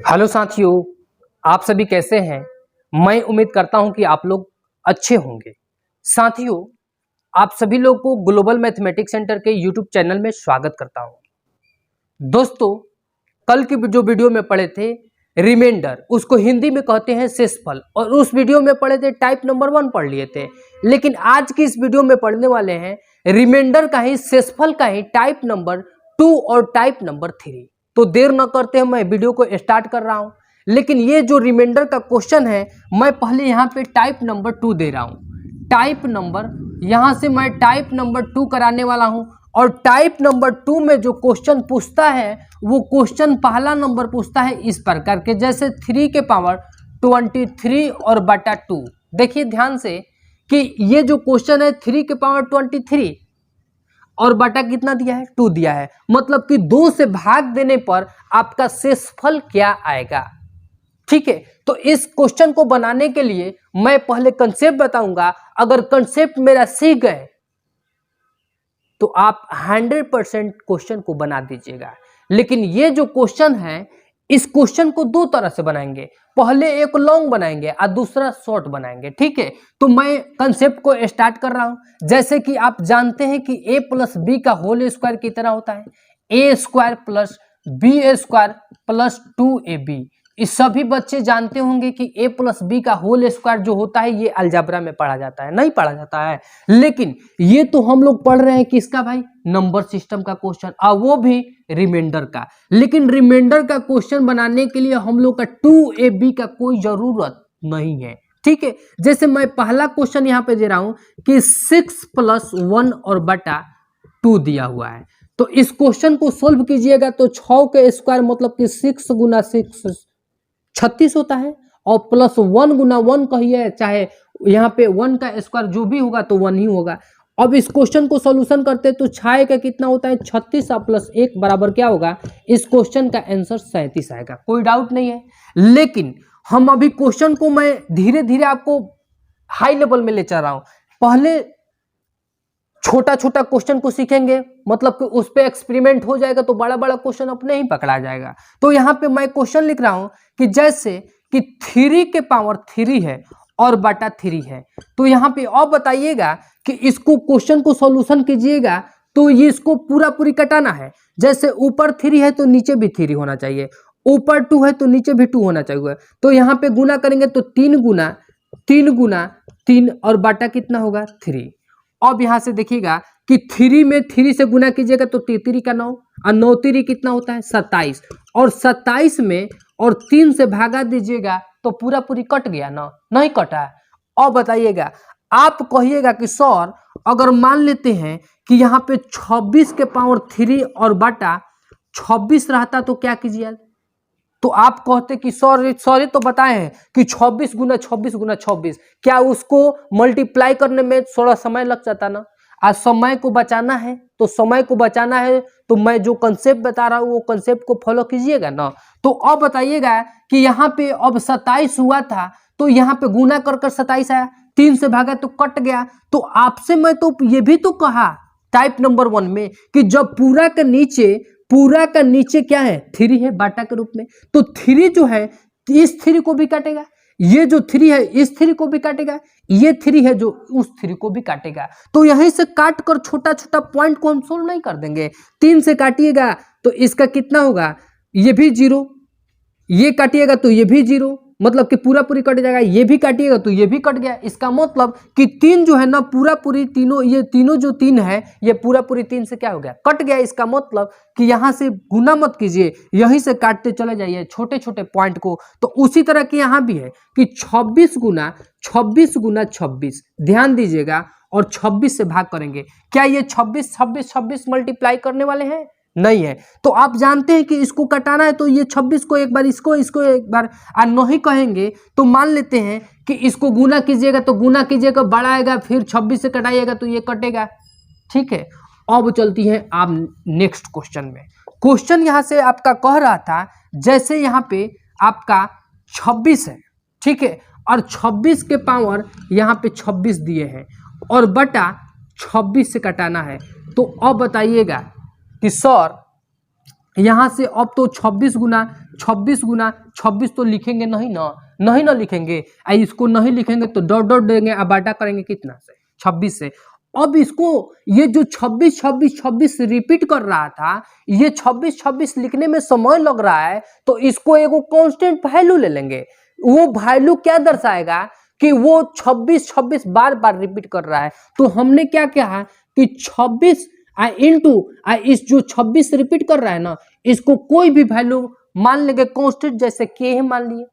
Hello साथियों, आप सभी कैसे हैं। मैं उम्मीद करता हूं कि आप लोग अच्छे होंगे। साथियों, आप सभी लोग को ग्लोबल मैथमेटिक्स सेंटर के यूट्यूब चैनल में स्वागत करता हूं। दोस्तों, कल की जो वीडियो में पढ़े थे रिमाइंडर, उसको हिंदी में कहते हैं शेषफल, और उस वीडियो में पढ़े थे टाइप नंबर 1 पढ़ लिए थे। लेकिन आज की इस वीडियो में पढ़ने वाले हैं रिमाइंडर का ही, शेषफल का ही टाइप नंबर 2 और टाइप नंबर 3। तो देर न करते हैं, मैं वीडियो को स्टार्ट कर रहा हूं। लेकिन ये जो रिमाइंडर का क्वेश्चन है, मैं पहले यहाँ पे टाइप नंबर 2 दे रहा हूँ। टाइप नंबर, यहाँ से मैं टाइप नंबर 2 कराने वाला हूँ। और टाइप नंबर 2 में जो क्वेश्चन पूछता है, वो क्वेश्चन पहला नंबर पूछता है इस प्रकार के, जैसे 3 के पावर 23 और बटा 2। देखिए ध्यान से कि ये जो क्वेश्चन है 3 के पावर 23 और बटा कितना दिया है, 2 दिया है। मतलब कि 2 से भाग देने पर आपका शेषफल क्या आएगा। ठीक है, तो इस क्वेश्चन को बनाने के लिए मैं पहले कंसेप्ट बताऊंगा। अगर कंसेप्ट मेरा सीख गए तो आप 100% क्वेश्चन को बना दीजिएगा। लेकिन ये जो क्वेश्चन है, इस क्वेश्चन को 2 तरह से बनाएंगे। पहले एक लॉन्ग बनाएंगे और दूसरा शॉर्ट बनाएंगे। ठीक है, तो मैं कंसेप्ट को स्टार्ट कर रहा हूं। जैसे कि आप जानते हैं कि a प्लस बी का होल स्क्वायर कितना होता है, a square plus B square plus 2ab। इस सभी बच्चे जानते होंगे कि a प्लस बी का होल स्क्वायर जो होता है, ये अलजेब्रा में पढ़ा जाता है, नहीं पढ़ा जाता है। लेकिन ये तो हम लोग पढ़ रहे हैं किसका भाई, नंबर सिस्टम का क्वेश्चन, और वो भी रिमाइंडर का। लेकिन रिमाइंडर का क्वेश्चन बनाने के लिए हम लोग का 2ab का कोई जरूरत नहीं है। ठीक है, जैसे मैं पहला क्वेश्चन यहाँ पे दे रहा हूं कि 6 + 1 और बटा 2 दिया हुआ है। तो इस क्वेश्चन को सोल्व कीजिएगा तो 6 के स्क्वायर मतलब कि 6 गुना 6 36 होता है, और प्लस 1 गुना 1 कहिए, चाहे यहाँ पे 1 का स्क्वायर जो भी होगा तो 1 ही होगा। अब इस क्वेश्चन को सॉल्यूशन करते तो 6 का कितना होता है, 36 प्लस 1 बराबर क्या होगा, इस क्वेश्चन का आंसर 37 आएगा। कोई डाउट नहीं है। लेकिन हम अभी क्वेश्चन को मैं धीरे धीरे आपको हाई लेवल में ले चल रहा हूं। पहले छोटा छोटा क्वेश्चन को सीखेंगे, मतलब कि उस पर एक्सपेरिमेंट हो जाएगा तो बड़ा बड़ा क्वेश्चन अपने ही पकड़ा जाएगा। तो यहाँ पे मैं क्वेश्चन लिख रहा हूं कि जैसे कि 3 के पावर 3 है और बटा 3 है। तो यहाँ पे अब बताइएगा कि इसको क्वेश्चन को सॉल्यूशन कीजिएगा तो ये इसको पूरा पूरी कटाना है। जैसे ऊपर 3 है तो नीचे भी 3 होना चाहिए, ऊपर 2 है तो नीचे भी 2 होना चाहिए। तो यहाँ पे गुना करेंगे तो 3 गुना 3 और बटा कितना होगा, 3। अब यहां से देखिएगा कि 3 में 3 से गुना कीजिएगा तो 3 का 9, और 9 3 कितना होता है, 27। और 27 में और 3 से भागा दीजिएगा तो पूरा पूरी कट गया ना, नहीं कटा है। अब बताइएगा, आप कहिएगा कि सर अगर मान लेते हैं कि यहाँ पे 26 के पावर 3 और बटा 26 रहता तो क्या कीजिए, तो आप कहते कि सॉरी तो बताए हैं कि 26 गुना 26 गुना 26, क्या उसको मल्टीप्लाई करने में थोड़ा समय लग जाता ना। आज समय को बचाना है तो समय को बचाना है, तो मैं जो कंसेप्ट बता रहा हूँ वो कंसेप्ट को फॉलो कीजिएगा ना। तो अब बताइएगा कि यहाँ पे अब 27 हुआ था तो यहाँ पे गुना कर 27 आया, 3 से भागा तो कट गया। तो आपसे मैं तो ये भी तो कहा टाइप नंबर 1 में कि जब पूरा का नीचे क्या है, 3 है बाटा के रूप में, तो 3 जो है इस 3 को भी काटेगा, ये जो 3 है इस 3 को भी काटेगा, ये 3 है जो उस 3 को भी काटेगा। तो यहीं से काट कर छोटा छोटा पॉइंट को हम सोल्व नहीं कर देंगे। 3 से काटिएगा तो इसका कितना होगा, ये भी 0, ये काटिएगा तो ये भी 0, मतलब कि पूरा पूरी कट जाएगा। ये भी काटिएगा तो ये भी कट गया। इसका मतलब कि 3 जो है ना, पूरा पूरी तीनों, ये तीनों जो 3 है ये पूरा पूरी 3 से क्या हो गया, कट गया। इसका मतलब कि यहाँ से गुना मत कीजिए, यहीं से काटते चले जाइए छोटे छोटे पॉइंट को। तो उसी तरह की यहाँ भी है कि 26 गुना 26 ध्यान दीजिएगा, और 26 से भाग करेंगे। क्या ये 26 मल्टीप्लाई करने वाले हैं, नहीं है। तो आप जानते हैं कि इसको कटाना है तो ये 26 को एक बार, इसको एक बार, और नहीं कहेंगे तो मान लेते हैं कि इसको गुना कीजिएगा तो गुना कीजिएगा, बड़ा आएगा, फिर 26 से कटाइएगा तो ये कटेगा। ठीक है, अब चलती हैं आप नेक्स्ट क्वेश्चन में। क्वेश्चन यहाँ से आपका कह रहा था, जैसे यहाँ पे आपका 26 है, ठीक है, और 26 के पावर यहाँ पे 26 दिए हैं और बटा 26 से कटाना है। तो अब बताइएगा कि सर यहाँ से अब तो 26 गुना 26 तो लिखेंगे नहीं ना लिखेंगे। इसको नहीं लिखेंगे तो डॉट डॉट देंगे, अब बाटा करेंगे कितना से 26 से। अब इसको ये जो 26 रिपीट कर रहा था, ये 26 लिखने में समय लग रहा है, तो इसको एगो कांस्टेंट वैल्यू ले लेंगे। वो वैल्यू क्या दर्शाएगा कि वो 26 बार बार रिपीट कर रहा है। तो हमने क्या कहा कि 26 इंटू इस जो 26 रिपीट कर रहा है ना, इसको कोई भी वैल्यू मान लेंगे कांस्टेंट, जैसे के है मान लिए,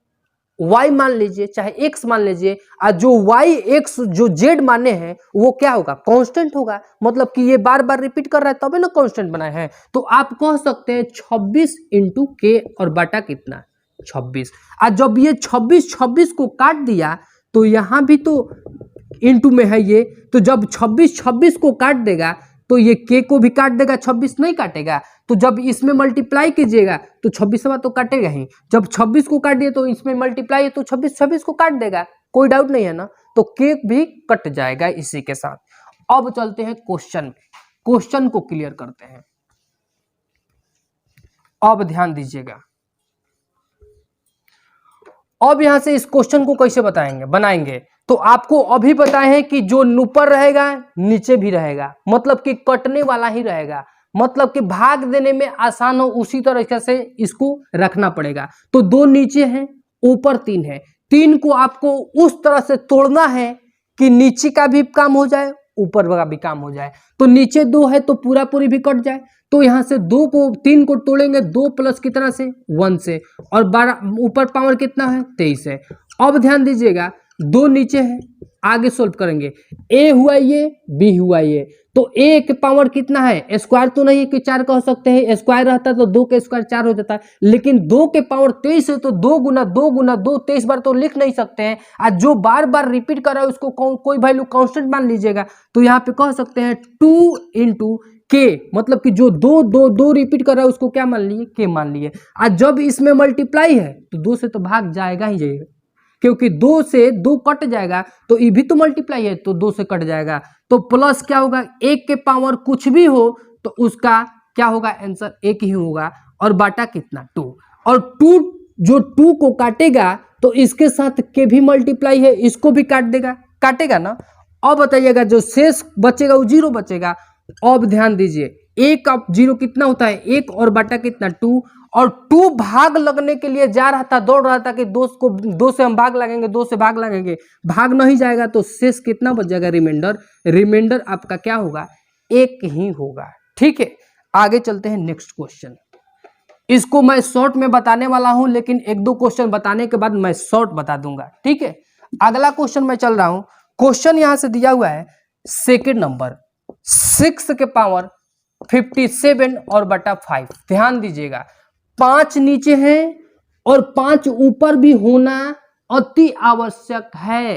y मान लीजिए, चाहे x मान लीजिए, और जो y x जो z माने हैं वो क्या होगा, कांस्टेंट होगा। मतलब कि ये बार बार रिपीट कर रहा है तभी ना कांस्टेंट बना है। तो आप कह सकते हैं 26 इंटू के और बटा कितना 26। और जब ये 26 को काट दिया तो यहाँ भी तो इंटू में है ये, तो जब 26 को काट देगा तो ये के को भी काट देगा, 26 नहीं काटेगा। तो जब इसमें मल्टीप्लाई कीजिएगा तो 26वां तो काटेगा ही। जब 26 को काट दिए तो इसमें मल्टीप्लाई है तो 26 को काट देगा, कोई डाउट नहीं है ना। तो के भी कट जाएगा इसी के साथ। अब चलते हैं क्वेश्चन को क्लियर करते हैं। अब ध्यान दीजिएगा, अब यहां से इस क्वेश्चन को कैसे बनाएंगे तो आपको अभी बताए हैं कि जो ऊपर रहेगा नीचे भी रहेगा, मतलब कि कटने वाला ही रहेगा, मतलब कि भाग देने में आसान हो उसी तरीके से इसको रखना पड़ेगा। तो 2 नीचे हैं, ऊपर 3 है, 3 को आपको उस तरह से तोड़ना है कि नीचे का भी काम हो जाए ऊपर का भी काम हो जाए। तो नीचे 2 है तो पूरा पूरी भी कट जाए। तो यहाँ से 3 को तोड़ेंगे, 2 प्लस कितना से 1 से, और 12 ऊपर पावर कितना है 23 है। अब ध्यान दीजिएगा 2 नीचे है, आगे सोल्व करेंगे, ए हुआ ये, बी हुआ ये, तो ए के पावर कितना है, स्क्वायर तो नहीं है कि 4 कह सकते हैं, स्क्वायर रहता तो 2 के स्क्वायर 4 हो जाता है, लेकिन 2 के पावर 23 है तो 2 गुना 2 23 बार तो लिख नहीं सकते हैं। आज जो बार बार रिपीट कर रहा है उसको कोई वैल्यू कांस्टेंट मान लीजिएगा। तो यहाँ पे कह सकते हैं 2 इंटू के, मतलब कि जो 2 रिपीट कर रहा है उसको क्या मान लिए, के मान लिए। आज जब इसमें मल्टीप्लाई है तो 2 से तो भाग जाएगा ही जाएगा, क्योंकि 2 से 2 कट जाएगा तो ये भी तो मल्टीप्लाई है तो 2 से कट जाएगा। तो प्लस क्या होगा, 1 के पावर कुछ भी हो तो उसका क्या होगा, आंसर 1 ही होगा, और बाटा कितना 2, और 2 जो 2 को काटेगा तो इसके साथ के भी मल्टीप्लाई है, इसको भी काटेगा ना। अब बताइएगा जो शेष बचेगा वो 0 बचेगा। अब ध्यान दीजिए 1 अब 0 कितना होता है 1, और बटा कितना 2, और 2 भाग लगने के लिए जा रहा था, दौड़ रहा था कि 2 से हम भाग लगेंगे, 2 से भाग लगेंगे, भाग नहीं जाएगा तो शेष कितना बच जाएगा, रिमाइंडर आपका क्या होगा 1 ही होगा। ठीक है, आगे चलते हैं नेक्स्ट क्वेश्चन। इसको मैं शॉर्ट में बताने वाला हूं, लेकिन 1-2 क्वेश्चन बताने के बाद मैं शॉर्ट बता दूंगा। ठीक है, अगला क्वेश्चन मैं चल रहा हूं। क्वेश्चन यहां से दिया हुआ है सेकेंड नंबर 6 के पावर 57 और बटा 5। ध्यान दीजिएगा 5 नीचे है और 5 ऊपर भी होना अति आवश्यक है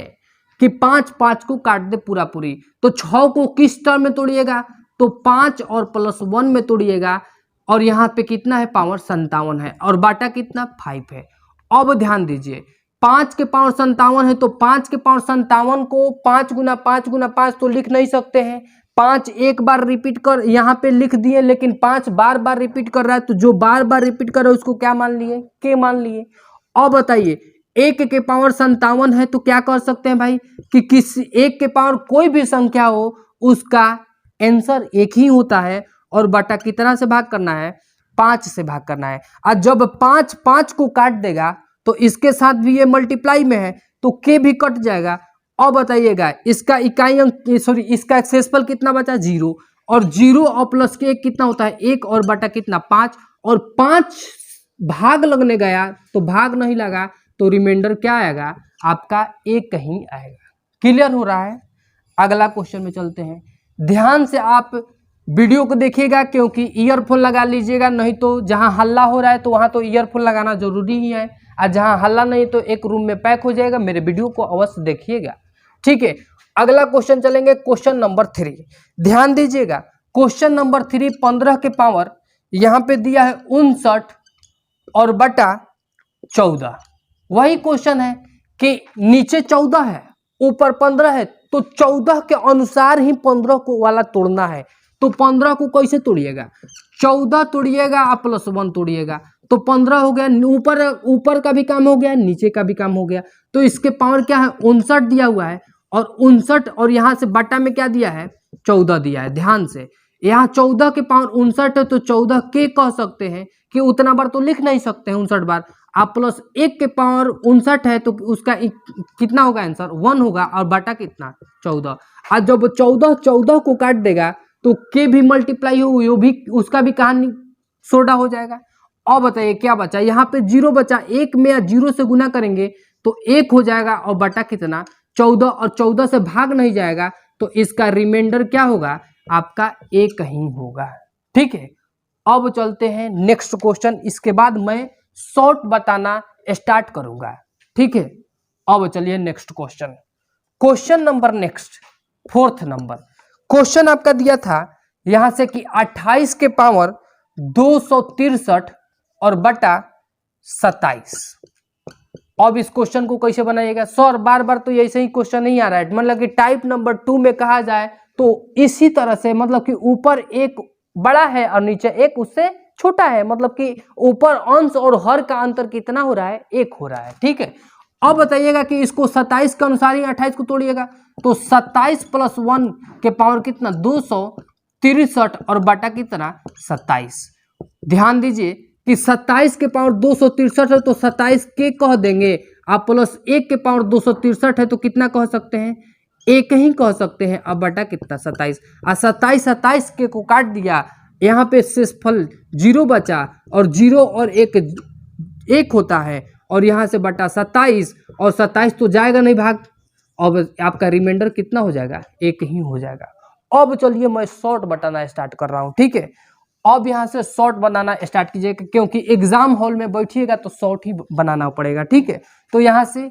कि 5 को काट दे पूरा पूरी। तो 6 को किस टर्म में तोड़िएगा, तो 5 और प्लस 1 में तोड़िएगा, और यहाँ पे कितना है पावर 57 है, और बाटा कितना 5 है। अब ध्यान दीजिए 5 के पावर 57 है तो 5 के पावर 57 को 5 गुना 5 तो लिख नहीं सकते हैं। 5 एक बार रिपीट कर यहाँ पे लिख दिए, लेकिन 5 बार बार रिपीट कर रहा है, तो जो बार बार रिपीट कर रहा है उसको क्या मान लिए, के मान लिए। अब बताइए 1 के पावर 57 है तो क्या कर सकते हैं भाई कि किसी 1 के पावर कोई भी संख्या हो उसका आंसर 1 ही होता है, और बटा कितना से भाग करना है, 5 से भाग करना है। और जब 5 को काट देगा तो इसके साथ भी ये मल्टीप्लाई में है तो के भी कट जाएगा। अब बताइएगा इसका इकाई अंक इसका एक्सेसफल कितना बचा 0, और 0 और प्लस के 1 कितना होता है 1, और बटा कितना 5, और 5 भाग लगने गया तो भाग नहीं लगा तो रिमाइंडर क्या आएगा आपका 1 ही आएगा। क्लियर हो रहा है। अगला क्वेश्चन में चलते हैं। ध्यान से आप वीडियो को देखिएगा, क्योंकि ईयरफोन लगा लीजिएगा, नहीं तो जहां हल्ला हो रहा है तो वहां तो ईयरफोन लगाना जरूरी ही है, और जहां हल्ला नहीं तो एक रूम में पैक हो जाएगा। मेरे वीडियो को अवश्य देखिएगा। ठीक है, अगला क्वेश्चन चलेंगे, क्वेश्चन नंबर 3। ध्यान दीजिएगा क्वेश्चन नंबर 3 15 के पावर यहाँ पे दिया है 59 और बटा 14। वही क्वेश्चन है कि नीचे 14 है ऊपर 15 है, तो 14 के अनुसार ही 15 को वाला तोड़ना है। तो 15 को कैसे तोड़िएगा, 14 तोड़िएगा आप +1 तोड़िएगा तो 15 हो गया। ऊपर का भी काम हो गया, नीचे का भी काम हो गया। तो इसके पावर क्या है, 59 दिया हुआ है और 59 और यहाँ से बटा में क्या दिया है, 14 दिया है। ध्यान से यहाँ 14 के पावर 59 है तो 14 के कह सकते हैं कि उतना बार तो लिख नहीं सकते हैं 59 बार। आप +1 के पावर 59 है तो उसका कितना होगा आंसर, 1 होगा और बटा कितना, 14। और जब 14 को काट देगा तो के भी मल्टीप्लाई हो, वो भी उसका भी कहानी सोडा हो जाएगा। और बताइए क्या बचा, यहाँ पे 0 बचा, 1 में या 0 से गुना करेंगे तो 1 हो जाएगा और बटा कितना, 14, और 14 से भाग नहीं जाएगा तो इसका रिमाइंडर क्या होगा, आपका 1 ही होगा। ठीक है, अब चलते हैं नेक्स्ट क्वेश्चन, इसके बाद मैं शॉर्ट बताना स्टार्ट करूंगा। ठीक है, अब चलिए next question, question number next 4th number question आपका दिया था यहां से कि 28 के पावर 263 और बटा 27। अब इस क्वेश्चन को कैसे बनाइएगा सर, बार बार तो ऐसे ही क्वेश्चन नहीं आ रहा है, मतलब कि टाइप नंबर 2 में कहा जाए तो इसी तरह से, मतलब कि ऊपर एक बड़ा है और नीचे एक उससे छोटा है, मतलब कि ऊपर अंश और हर का अंतर कितना हो रहा है, 1 हो रहा है। ठीक है, अब बताइएगा कि इसको 27 के अनुसार ही 28 को तोड़िएगा तो 27 + 1 के पावर कितना, 263 और बटा कितना, 27। ध्यान दीजिए कि 27 के पावर 263 है तो 27 के कह देंगे, आप +1 के पावर 263 है तो कितना कह सकते हैं, 1 ही कह सकते हैं। अब बटा कितना, 27, और 27 के को काट दिया, यहाँ पे शेषफल 0 बचा और 0 और 1 होता है और यहाँ से बटा 27 और 27 तो जाएगा नहीं भाग, अब आपका रिमाइंडर कितना हो जाएगा, 1 ही हो जाएगा। अब चलिए मैं शॉर्ट बताना स्टार्ट कर रहा हूँ। ठीक है, अब यहाँ से शॉर्ट बनाना स्टार्ट कीजिएगा क्योंकि एग्जाम हॉल में बैठिएगा तो शॉर्ट ही बनाना पड़ेगा। ठीक है, तो यहाँ से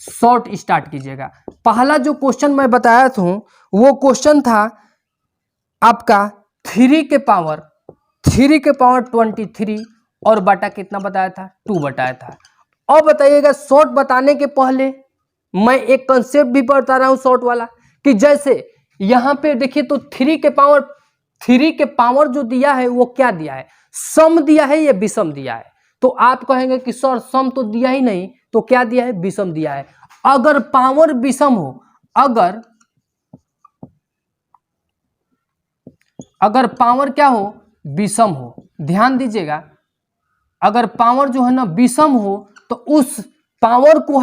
शॉर्ट स्टार्ट कीजिएगा। पहला जो क्वेश्चन मैं बताया था वो क्वेश्चन था आपका 3 के पावर 23 और बटा कितना बताया था, 2 बताया था। अब बताइएगा शॉर्ट बताने के पहले मैं एक कंसेप्ट भी बता रहा हूं शॉर्ट वाला, कि जैसे यहां पे देखिए तो 3 के पावर जो दिया है वो क्या दिया है, सम दिया है या विषम दिया है। तो आप कहेंगे कि सर सम तो दिया ही नहीं, तो क्या दिया है, विषम दिया है। अगर पावर विषम हो, अगर पावर क्या हो, विषम हो, ध्यान दीजिएगा, अगर पावर जो है ना विषम हो तो उस पावर को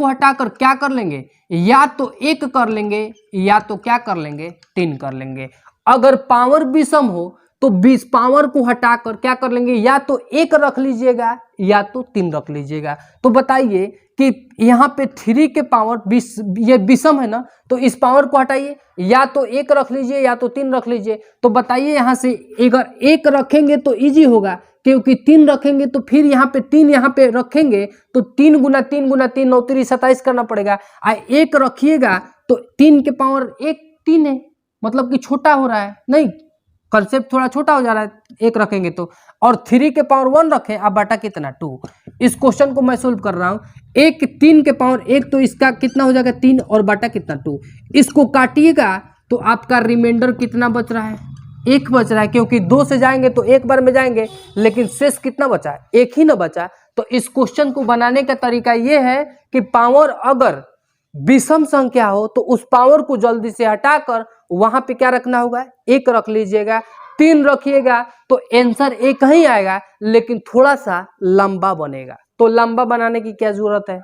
हटाकर क्या कर लेंगे, या तो 1 कर लेंगे या तो क्या कर लेंगे, 3 कर लेंगे। अगर पावर विषम हो तो 20 पावर को हटाकर क्या कर लेंगे, या तो 1 रख लीजिएगा या तो 3 रख लीजिएगा। तो बताइए कि यहाँ पे 3 के पावर 20, ये विषम है ना, तो इस पावर को हटाइए, या तो 1 रख लीजिए या तो 3 रख लीजिए। तो बताइए यहाँ से अगर 1 रखेंगे तो इजी होगा, क्योंकि 3 रखेंगे तो फिर यहाँ पे 3 यहाँ पे रखेंगे तो 3 गुना 3 गुना 3 9 3 27 करना पड़ेगा। 1 रखिएगा तो 3 के पावर 1 3 है, मतलब कि छोटा हो रहा है, नहीं कंसेप्ट थोड़ा छोटा हो जा रहा है 1 रखेंगे तो, और 3 के पावर 1 रखें, अब बटा कितना, 2। इस क्वेश्चन को मैं सोल्व कर रहा हूँ। 3 के पावर 1 तो इसका कितना हो जाएगा, 3 और बटा कितना, 2। इसको काटिएगा तो आपका रिमाइंडर कितना बच रहा है, 1 बच रहा है, क्योंकि 2 से जाएंगे तो 1 बार में जाएंगे, लेकिन शेष कितना बचा है, 1 ही ना बचा। तो इस क्वेश्चन को बनाने का तरीका यह है कि पावर अगर विषम संख्या हो तो उस पावर को जल्दी से हटाकर वहां पे क्या रखना होगा, 1 रख लीजिएगा। 3 रखिएगा तो आंसर 1 ही आएगा, लेकिन थोड़ा सा लंबा बनेगा। तो लंबा बनाने की क्या जरूरत है,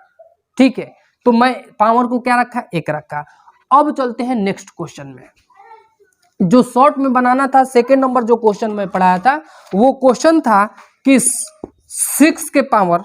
ठीक है। तो मैं पावर को क्या रखा, 1 रखा। अब चलते हैं नेक्स्ट क्वेश्चन में, जो शॉर्ट में बनाना था। सेकेंड नंबर जो क्वेश्चन में पढ़ाया था वो क्वेश्चन था कि 6 के पावर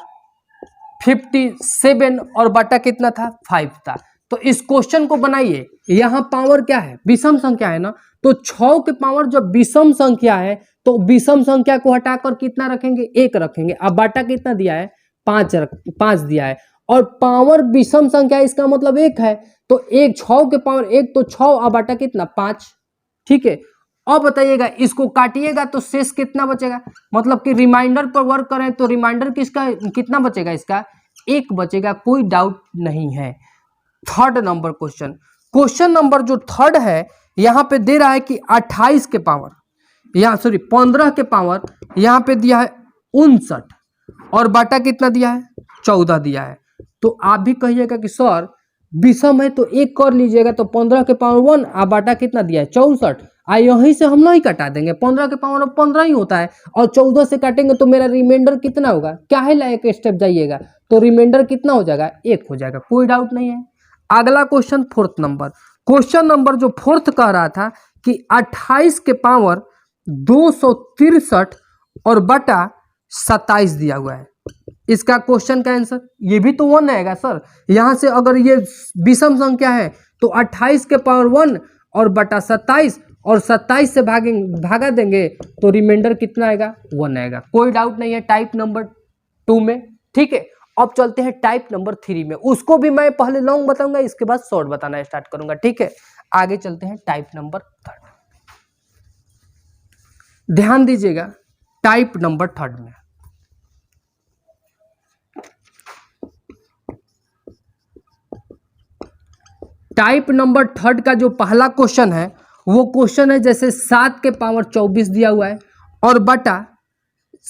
57 और बटा कितना था, 5 था। तो इस क्वेश्चन को बनाइए, यहाँ पावर क्या है, विषम संख्या है ना, तो 6 के पावर जब विषम संख्या है तो विषम संख्या को हटाकर कितना रखेंगे, 1 रखेंगे। अब बटा कितना दिया है, 5 दिया है, और पावर विषम संख्या इसका मतलब 1 है, तो 6 के पावर 1 तो 6, अब बटा कितना, 5, ठीक है। अब बताइएगा इसको काटिएगा तो शेष कितना बचेगा, मतलब कि रिमाइंडर पर वर्क करें तो रिमाइंडर किसका कितना बचेगा, इसका 1 बचेगा, कोई डाउट नहीं है। Third number question, question number जो थर्ड है यहाँ पे दे रहा है कि 28 के पावर, यहाँ सॉरी 15 के पावर यहाँ पे दिया है 59 और बाटा कितना दिया है 14 दिया है। तो आप भी कहिएगा कि सर विषम है तो एक कर लीजिएगा, तो 15 के पावर 1 और बाटा कितना दिया है 64, यहीं से हम नहीं कटा देंगे, 15 के पावर 15 ही होता है और 14 से काटेंगे तो मेरा रिमाइंडर कितना होगा, क्या है ला एक स्टेप जाइएगा तो रिमाइंडर कितना हो जाएगा 1 हो जाएगा, कोई डाउट नहीं है। अगला question fourth number, question number जो फोर्थ कह रहा था कि 28 के पावर 263 और बटा 27 दिया हुआ है, इसका क्वेश्चन का आंसर ये भी तो 1 आएगा सर। यहां से अगर ये विषम संख्या है तो 28 के पावर 1 और बटा 27 और 27 से भागा देंगे तो रिमाइंडर कितना आएगा 1 आएगा, कोई डाउट नहीं है टाइप नंबर 2 में। ठीक है, अब चलते हैं टाइप नंबर 3 में, उसको भी मैं पहले लॉन्ग बताऊंगा इसके बाद शॉर्ट बताना स्टार्ट करूंगा। ठीक है, आगे चलते हैं टाइप नंबर 3। ध्यान दीजिएगा टाइप नंबर 3 में टाइप नंबर 3 का जो पहला क्वेश्चन है वो क्वेश्चन है जैसे 7 के पावर 24 दिया हुआ है और बटा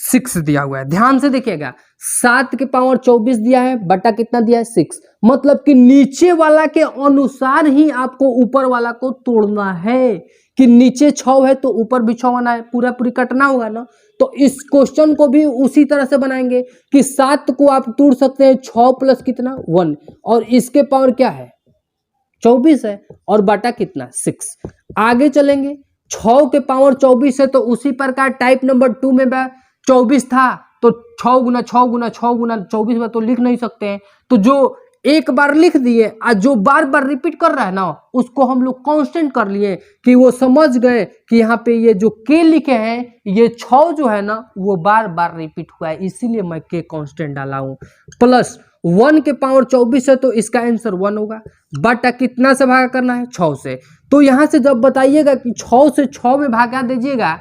6 दिया हुआ है। ध्यान से देखिएगा 7 के पावर 24 दिया है, बटा कितना दिया है 6, मतलब कि नीचे वाला के अनुसार ही आपको ऊपर वाला को तोड़ना है, कि नीचे 6 है तो ऊपर भी 6 होना है, पूरा पूरी कटना होगा ना। तो इस क्वेश्चन को भी उसी तरह से बनाएंगे कि 7 को आप तोड़ सकते हैं 6 प्लस कितना 1 और इसके पावर क्या है 24 है और बटा कितना 6। आगे चलेंगे 6 के पावर 24 है तो उसी प्रकार टाइप नंबर 2 में 24 था तो 6 गुना 6 गुना 6 गुना 24 में तो लिख नहीं सकते हैं, तो जो एक बार लिख दिए और जो बार बार रिपीट कर रहा है ना उसको हम लोग कांस्टेंट कर लिए कि वो समझ गए कि यहाँ पे ये जो के लिखे हैं ये 6 जो है ना वो बार बार रिपीट हुआ है, इसीलिए मैं के कांस्टेंट डाला हूँ। प्लस 1 के पावर 24 है तो इसका आंसर 1 होगा, बटा कितना से भागा करना है 6 से। तो यहाँ से जब बताइएगा कि 6 से 6 में भागा दीजिएगा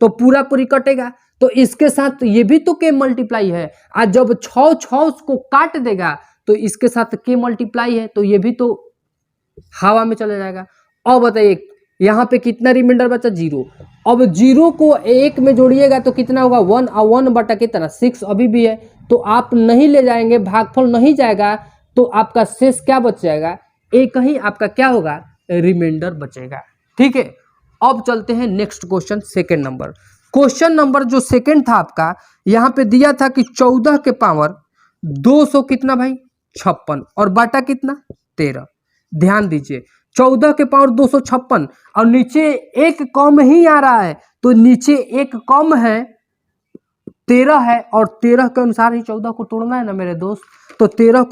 तो पूरा पूरी कटेगा, तो इसके साथ ये भी तो के मल्टीप्लाई है, आज जब 6 को काट देगा तो इसके साथ के मल्टीप्लाई है तो ये भी तो हवा में चला जाएगा। अब बताइए यहाँ पे कितना रिमाइंडर बचा 0, अब 0 को 1 में जोड़िएगा तो कितना होगा 1 और 1 बटा कितना 6 अभी भी है, तो आप नहीं ले जाएंगे, भागफल नहीं जाएगा तो आपका शेष क्या बच जाएगा, एक ही आपका क्या होगा रिमाइंडर बचेगा। ठीक है, अब चलते हैं next question second number. Question number जो सेकेंड था आपका यहाँ पे दिया था कि 14 के पावर 200 कितना भाई 56 और बाटा कितना 13। ध्यान दीजिए 14 के पावर 256 और नीचे एक कम ही आ रहा है तो नीचे एक कम है 13 है और 13 के अनुसार ही 14 को तोड़ना है ना मेरे दोस्त, तो 14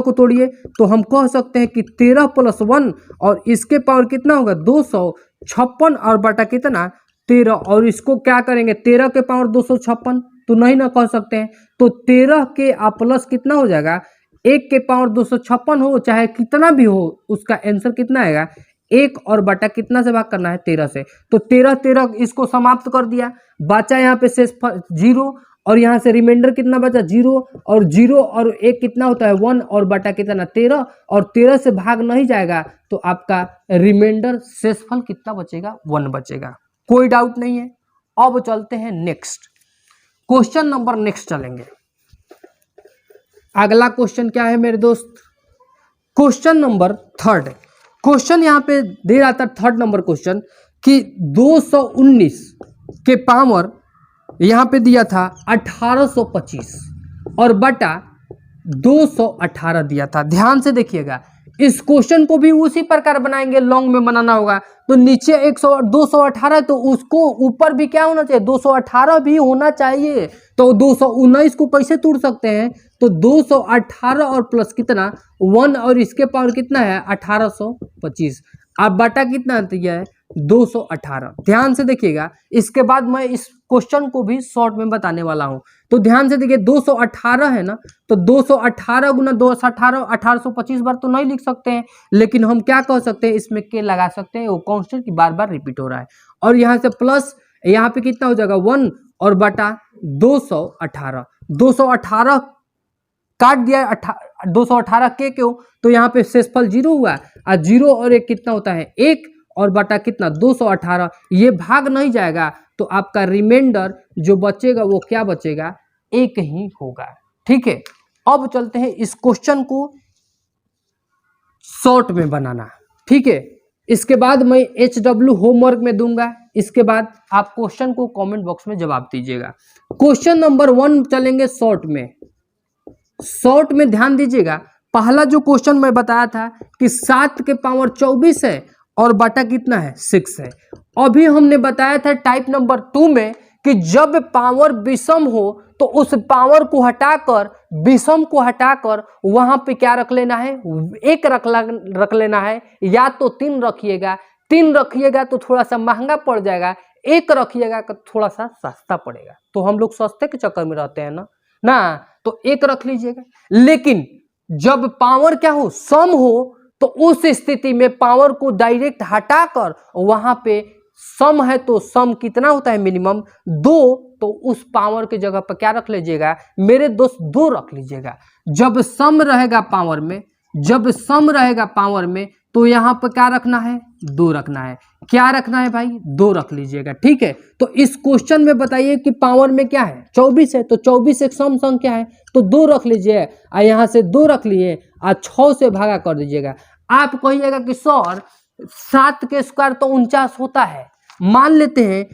को तोड़िए तो हम कह सकते हैं कि 13 प्लस 1 और इसके पावर कितना होगा 256 और बटा कितना 13, और इसको क्या करेंगे 13 के पावर 256 तो नहीं ना कह सकते हैं, तो 13 के प्लस कितना हो जाएगा 1 के पावर 256 हो चाहे कितना भी हो उसका आंसर कितना आएगा 1 और बटा कितना से भाग करना है 13 से, तो 13 इसको समाप्त कर दिया, बचा यहाँ पे शेष 0 और यहाँ से रिमाइंडर कितना बचा 0 और 0 और 1 कितना होता है 1 और बटा कितना 13 और 13 से भाग नहीं जाएगा तो आपका रिमाइंडर शेषफल कितना बचेगा 1 बचेगा, कोई डाउट नहीं है। अब चलते हैं नेक्स्ट क्वेश्चन नंबर नेक्स्ट चलेंगे। अगला क्वेश्चन क्या है मेरे दोस्त, क्वेश्चन नंबर 3। क्वेश्चन यहाँ पे दे रहा था 3rd नंबर क्वेश्चन कि 219 के पावर यहाँ पे दिया था 1825 और बटा 218 दिया था। ध्यान से देखिएगा इस क्वेश्चन को भी उसी प्रकार बनाएंगे, लॉन्ग में बनाना होगा तो नीचे 218 तो उसको ऊपर भी क्या होना चाहिए 218 भी होना चाहिए, तो 219 को कैसे तोड़ सकते हैं तो 218 और प्लस कितना 1 और इसके पावर कितना है 1825 अब बटा कितना दिया है 218। ध्यान से देखिएगा इसके बाद मैं इस क्वेश्चन को भी शॉर्ट में बताने वाला हूं, तो ध्यान से देखिए 218 है ना, तो 218 गुना 218 1825 बार तो नहीं लिख सकते हैं, लेकिन हम क्या कह सकते हैं इसमें के लगा सकते हैं, वो कांस्टेंट की बार बार रिपीट हो रहा है और यहाँ से प्लस यहाँ पे कितना हो जाएगा 1 और बटा 218 काट दिया 218 के क्यों तो यहाँ पे शेषफल 0 हुआ और 0 और 1 कितना होता है 1 और बटा कितना 218, ये भाग नहीं जाएगा तो आपका रिमाइंडर जो बचेगा वो क्या बचेगा 1 ही होगा। ठीक है, अब चलते हैं इस क्वेश्चन को शॉर्ट में बनाना। ठीक है, इसके बाद मैं HW होमवर्क में दूंगा, इसके बाद आप क्वेश्चन को कमेंट बॉक्स में जवाब दीजिएगा। क्वेश्चन नंबर 1 चलेंगे शॉर्ट में। शॉर्ट में ध्यान दीजिएगा, पहला जो क्वेश्चन मैं बताया था कि 7 के पावर 24 है और बटा कितना है 6 है। अभी हमने बताया था टाइप नंबर 2 में कि जब पावर विषम हो तो उस पावर को हटाकर विषम को हटाकर वहां पे क्या रख लेना है 1 रख लेना है, या तो 3 रखिएगा, 3 रखिएगा तो थोड़ा सा महंगा पड़ जाएगा, 1 रखिएगा तो थोड़ा सा सस्ता पड़ेगा। तो हम लोग सस्ते के चक्कर में रहते हैं ना, तो 1 रख लीजिएगा। लेकिन जब पावर क्या हो सम हो तो उस स्थिति में पावर को डायरेक्ट हटाकर वहां पे सम है तो सम कितना होता है मिनिमम 2, तो उस पावर की जगह पर क्या रख लीजिएगा मेरे दोस्त 2 रख लीजिएगा। जब सम रहेगा पावर में, जब सम रहेगा पावर में तो यहाँ पर क्या रखना है 2 रखना है। क्या रखना है भाई 2 रख लीजिएगा। ठीक है, तो इस क्वेश्चन में बताइए कि पावर में क्या है 24 है, तो 24 एक सम संख्या है तो 2 रख लीजिए, और यहाँ से 2 रख लिए और 6 से भागा कर दीजिएगा। आप कहिएगा कि सर 7 के स्क्वायर तो 49 होता है, मान लेते हैं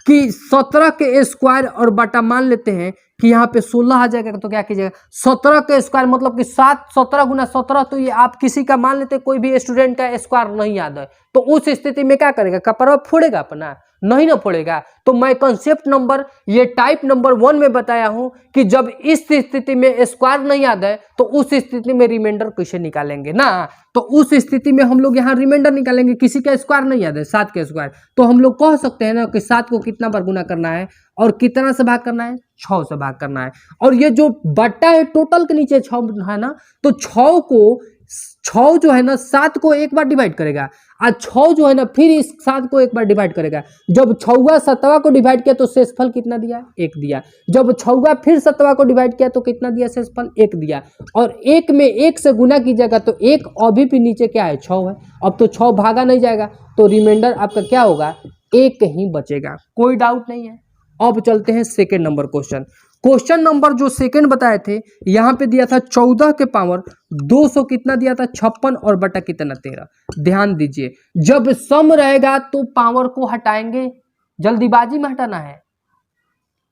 कि 17 के स्क्वायर और बटा मान लेते हैं कि यहाँ पे 16 आ जाएगा, तो क्या कीजिएगा 17 के स्क्वायर मतलब कि 17 गुना 17, तो ये आप किसी का मान लेते कोई भी स्टूडेंट का स्क्वायर नहीं याद है, तो उस स्थिति में क्या करेगा कपड़ा फोड़ेगा अपना, नहीं ना फोड़ेगा। तो मैं कंसेप्ट नंबर ये टाइप नंबर 1 में बताया हूं कि जब इस स्थिति में स्क्वायर नहीं याद है तो उस स्थिति में रिमाइंडर कैसे निकालेंगे ना, तो उस स्थिति में हम लोग यहाँ रिमाइंडर निकालेंगे। किसी का स्क्वायर नहीं याद है 7 के स्क्वायर, तो हम लोग कह सकते हैं ना कि 7 को कितना बार गुना करना है और कितना से भाग करना है 6 से भाग करना है। और ये जो बट्टा है टोटल के नीचे 6 है ना, तो 6 जो है ना 7 को एक बार डिवाइड करेगा और 6 जो है ना फिर इस 7 को एक बार डिवाइड करेगा। जब 6 7 को डिवाइड किया तो शेषफल कितना दिया 1 दिया। जब 6 फिर 7 को डिवाइड किया तो कितना दिया शेषफल 1 दिया। और 1 में 1 से गुना कीजिएगा तो 1 अभी भी नीचे क्या है 6 है। अब तो 6 भागा नहीं जाएगा तो रिमाइंडर आपका क्या होगा 1 ही बचेगा, कोई डाउट नहीं है। अब चलते हैं second number question. Question number जो सेकंड बताए थे यहाँ पे दिया था 14 के पावर 200 कितना दिया था 56 और बटा कितना 13। ध्यान दीजिए जब सम रहेगा तो पावर को हटाएंगे, जल्दीबाजी में हटाना है,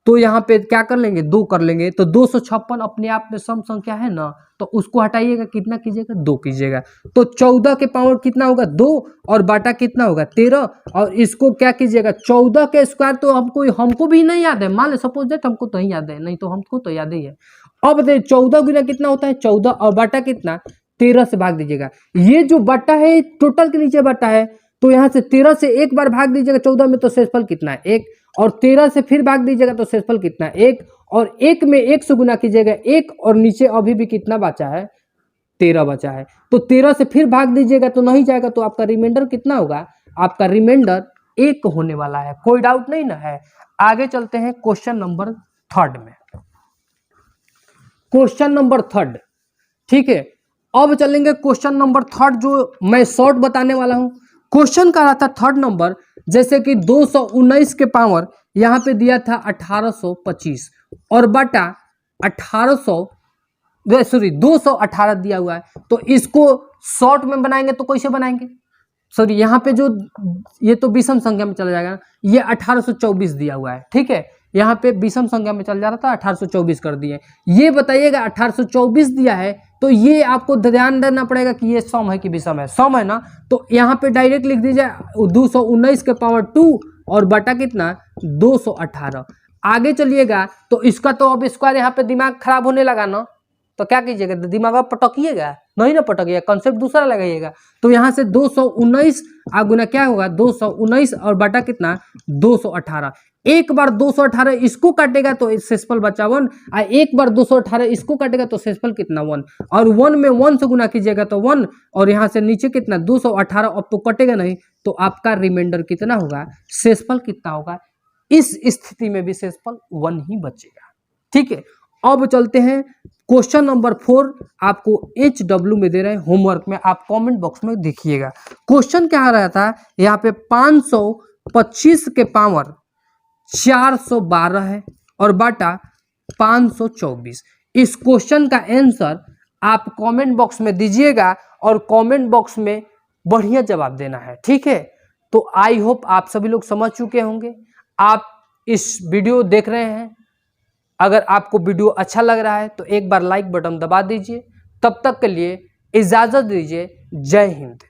तो यहाँ पे क्या कर लेंगे 2 कर लेंगे, तो 256 अपने आप में सम संख्या है ना, तो उसको हटाइएगा कितना कीजिएगा 2 कीजिएगा, तो 14 के पावर कितना होगा 2 और बाटा कितना होगा 13। और इसको क्या कीजिएगा 14 के स्क्वायर तो हमको भी नहीं याद है, मान ले सपोज दैट हमको तो नहीं याद है, नहीं तो हमको तो याद ही है। अब देखिए 14 गुना कितना होता है 14 और बाटा कितना 13 से भाग दीजिएगा। ये जो बट्टा है टोटल के नीचे बट्टा है, तो यहाँ से 13 से एक बार भाग दीजिएगा 14 में तो शेषफल कितना है 1, और 13 से फिर भाग दीजिएगा तो शेषफल कितना है 1, और 1 में 1 से गुना कीजिएगा 1, और नीचे अभी भी कितना बचा है 13 बचा है, तो 13 से फिर भाग dीजिएगा तो नहीं जाएगा, तो आपका रिमाइंडर कितना होगा, आपका रिमाइंडर 1 होने वाला है, कोई डाउट नहीं ना है। आगे चलते हैं क्वेश्चन नंबर 3 में। क्वेश्चन नंबर 3, ठीक है, अब चलेंगे क्वेश्चन नंबर 3 जो मैं शॉर्ट बताने वाला हूं। क्वेश्चन का रहा था 3 नंबर, जैसे कि 219 के पावर यहाँ पे दिया था 1825 और बटा 218 दिया हुआ है, तो इसको शॉर्ट में बनाएंगे तो कैसे बनाएंगे, सॉरी यहाँ पे जो ये तो विषम संख्या में चला जाएगा, ये 1824 दिया हुआ है, ठीक है, यहाँ पे विषम संख्या में चल जा रहा था 1824 कर दिए। ये बताइएगा 1824 दिया है तो ये आपको ध्यान देना पड़ेगा कि ये सम है कि विषम है, सम है ना, तो यहाँ पे डायरेक्ट लिख दीजिए 219 के पावर 2 और बटा कितना 218। आगे चलिएगा तो इसका तो अब स्क्वायर यहाँ पे दिमाग खराब होने लगा ना, तो क्या कीजिएगा दिमाग आप पटकिएगा, नहीं ना पटकिएगा, कंसेप्ट दूसरा लगाइएगा। तो यहाँ से 219 गुना क्या होगा 219 और बटा कितना 218। एक बार 218 इसको काटेगा तो शेषफल बचा 1, और एक बार 218 इसको काटेगा तो शेषफल कितना 1, और 1 में 1 से गुना कीजिएगा तो 1, और यहाँ से नीचे कितना 218, अब तो कटेगा नहीं, तो आपका रिमाइंडर कितना होगा, शेषफल कितना होगा, इस स्थिति में भी शेषफल 1 ही बचेगा, ठीक है। अब चलते हैं क्वेश्चन नंबर 4, आपको HW में दे रहे हैं होमवर्क में, आप कमेंट बॉक्स में देखिएगा। क्वेश्चन क्या आ रहा था, यहाँ पे 525 के पावर 412 है और बटा 524। इस क्वेश्चन का आंसर आप कमेंट बॉक्स में दीजिएगा और कमेंट बॉक्स में बढ़िया जवाब देना है, ठीक है। तो आई होप आप सभी लोग समझ चुके होंगे। आप इस वीडियो देख रहे हैं, अगर आपको वीडियो अच्छा लग रहा है तो एक बार लाइक बटन दबा दीजिए। तब तक के लिए इजाज़त दीजिए। जय हिंद।